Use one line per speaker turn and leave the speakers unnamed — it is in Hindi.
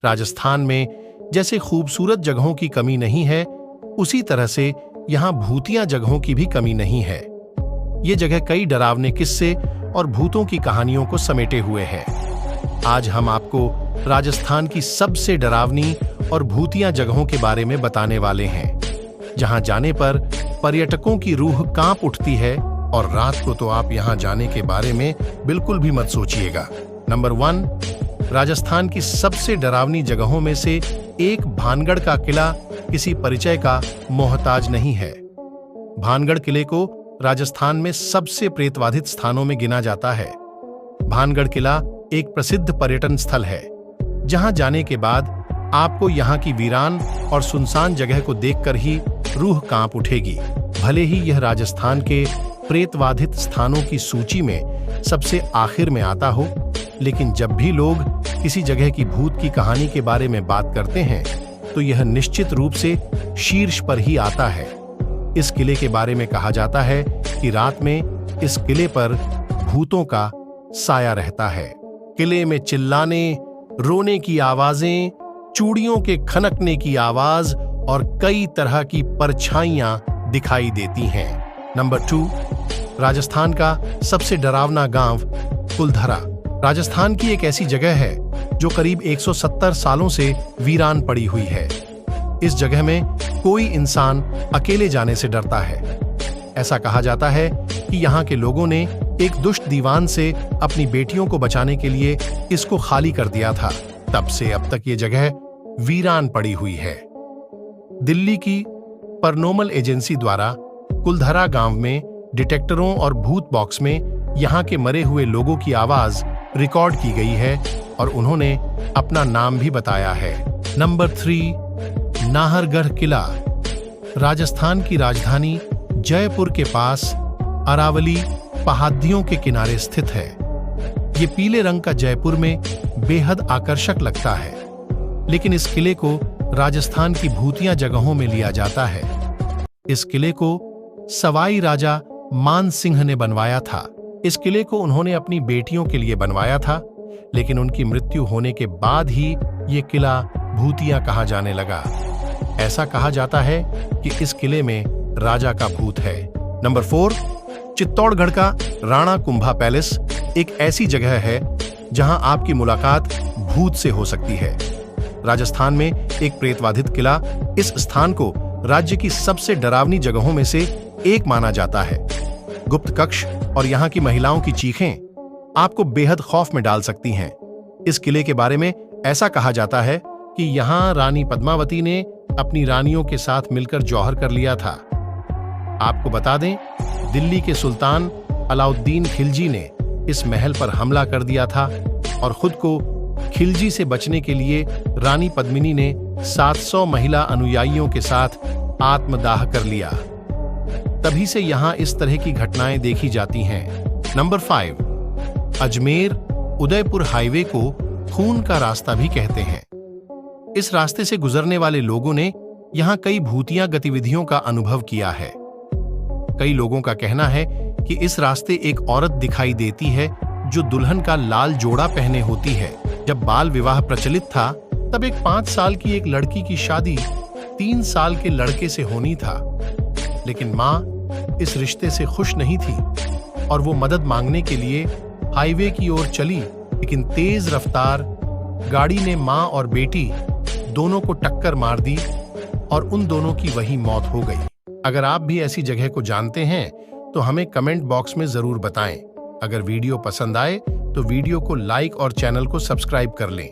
राजस्थान में जैसे खूबसूरत जगहों की कमी नहीं है, उसी तरह से यहाँ भूतिया जगहों की भी कमी नहीं है। ये जगह कई डरावने किस्से और भूतों की कहानियों को समेटे हुए है। आज हम आपको राजस्थान की सबसे डरावनी और भूतिया जगहों के बारे में बताने वाले हैं, जहां जाने पर पर्यटकों की रूह कांप उठती है और रात को तो आप यहां जाने के बारे में बिल्कुल भी मत सोचिएगा। नंबर 1, राजस्थान की सबसे डरावनी जगहों में से एक भानगढ़ का किला किसी परिचय का मोहताज नहीं है। भानगढ़ किले को राजस्थान में सबसे प्रेतबाधित स्थानों में गिना जाता है। भानगढ़ किला एक प्रसिद्ध पर्यटन स्थल है, जहां जाने के बाद आपको यहां की वीरान और सुनसान जगह को देखकर ही रूह कांप उठेगी। भले ही यह राजस्थान के प्रेतबाधित स्थानों की सूची में सबसे आखिर में आता हो, लेकिन जब भी लोग किसी जगह की भूत की कहानी के बारे में बात करते हैं तो यह निश्चित रूप से शीर्ष पर ही आता है। इस किले के बारे में कहा जाता है कि रात में इस किले पर भूतों का साया रहता है। किले में चिल्लाने, रोने की आवाजें, चूड़ियों के खनकने की आवाज और कई तरह की परछाइयां दिखाई देती हैं। नंबर 2, राजस्थान का सबसे डरावना गांव कुलधरा। राजस्थान की एक ऐसी जगह है जो करीब 170 सालों से वीरान पड़ी हुई है। इस जगह में कोई इंसान अकेले जाने से डरता है। ऐसा कहा जाता है कि यहाँ के लोगों ने एक दुष्ट दीवान से अपनी बेटियों को बचाने के लिए इसको खाली कर दिया था। तब से अब तक ये जगह वीरान पड़ी हुई है। दिल्ली की पैरानॉर्मल एजेंसी द्वारा कुलधरा गांव में डिटेक्टरों और भूत बॉक्स में यहाँ के मरे हुए लोगों की आवाज रिकॉर्ड की गई है और उन्होंने अपना नाम भी बताया है। नंबर 3, नाहरगढ़ किला। राजस्थान की राजधानी जयपुर के पास अरावली पहाड़ियों के किनारे स्थित है। ये पीले रंग का जयपुर में बेहद आकर्षक लगता है, लेकिन इस किले को राजस्थान की भूतिया जगहों में लिया जाता है। इस किले को सवाई राजा मान सिंह ने बनवाया था। इस किले को उन्होंने अपनी बेटियों के लिए बनवाया था, लेकिन उनकी मृत्यु होने के बाद ही ये किला भूतिया कहा जाने लगा। ऐसा कहा जाता है कि इस किले में राजा का भूत है। नंबर 4, चित्तौड़गढ़ का राणा कुंभा पैलेस एक ऐसी जगह है जहां आपकी मुलाकात भूत से हो सकती है। राजस्थान में एक प्रेतबाधित किला इस स्थान को राज्य की सबसे डरावनी जगहों में से एक माना जाता है। गुप्त कक्ष और यहाँ की महिलाओं की चीखें आपको बेहद खौफ में डाल सकती हैं। इस किले के बारे में ऐसा कहा जाता है कि यहाँ रानी पद्मावती ने अपनी रानियों के साथ मिलकर जौहर कर लिया था। आपको बता दें, दिल्ली के सुल्तान अलाउद्दीन खिलजी ने इस महल पर हमला कर दिया था और खुद को खिलजी से बचने के लिए रानी पद्मिनी ने 700 महिला अनुयायियों के साथ आत्मदाह कर लिया। तभी से यहां इस तरह की घटनाएं देखी जाती हैं। नंबर 5, अजमेर उदयपुर हाईवे को खून का रास्ता भी कहते हैं। इस रास्ते से गुजरने वाले लोगों ने यहां कई भूतिया गतिविधियों का अनुभव किया है। कई लोगों का कहना है कि इस रास्ते एक औरत दिखाई देती है जो दुल्हन का लाल जोड़ा पहने होती है। जब बाल विवाह प्रचलित था, तब एक 5 साल की एक लड़की की शादी 3 साल के लड़के से होनी था, लेकिन माँ इस रिश्ते से खुश नहीं थी और वो मदद मांगने के लिए हाईवे की ओर चली, लेकिन तेज रफ्तार गाड़ी ने माँ और बेटी दोनों को टक्कर मार दी और उन दोनों की वहीं मौत हो गई। अगर आप भी ऐसी जगह को जानते हैं तो हमें कमेंट बॉक्स में जरूर बताएं। अगर वीडियो पसंद आए तो वीडियो को लाइक और चैनल को सब्सक्राइब कर लें।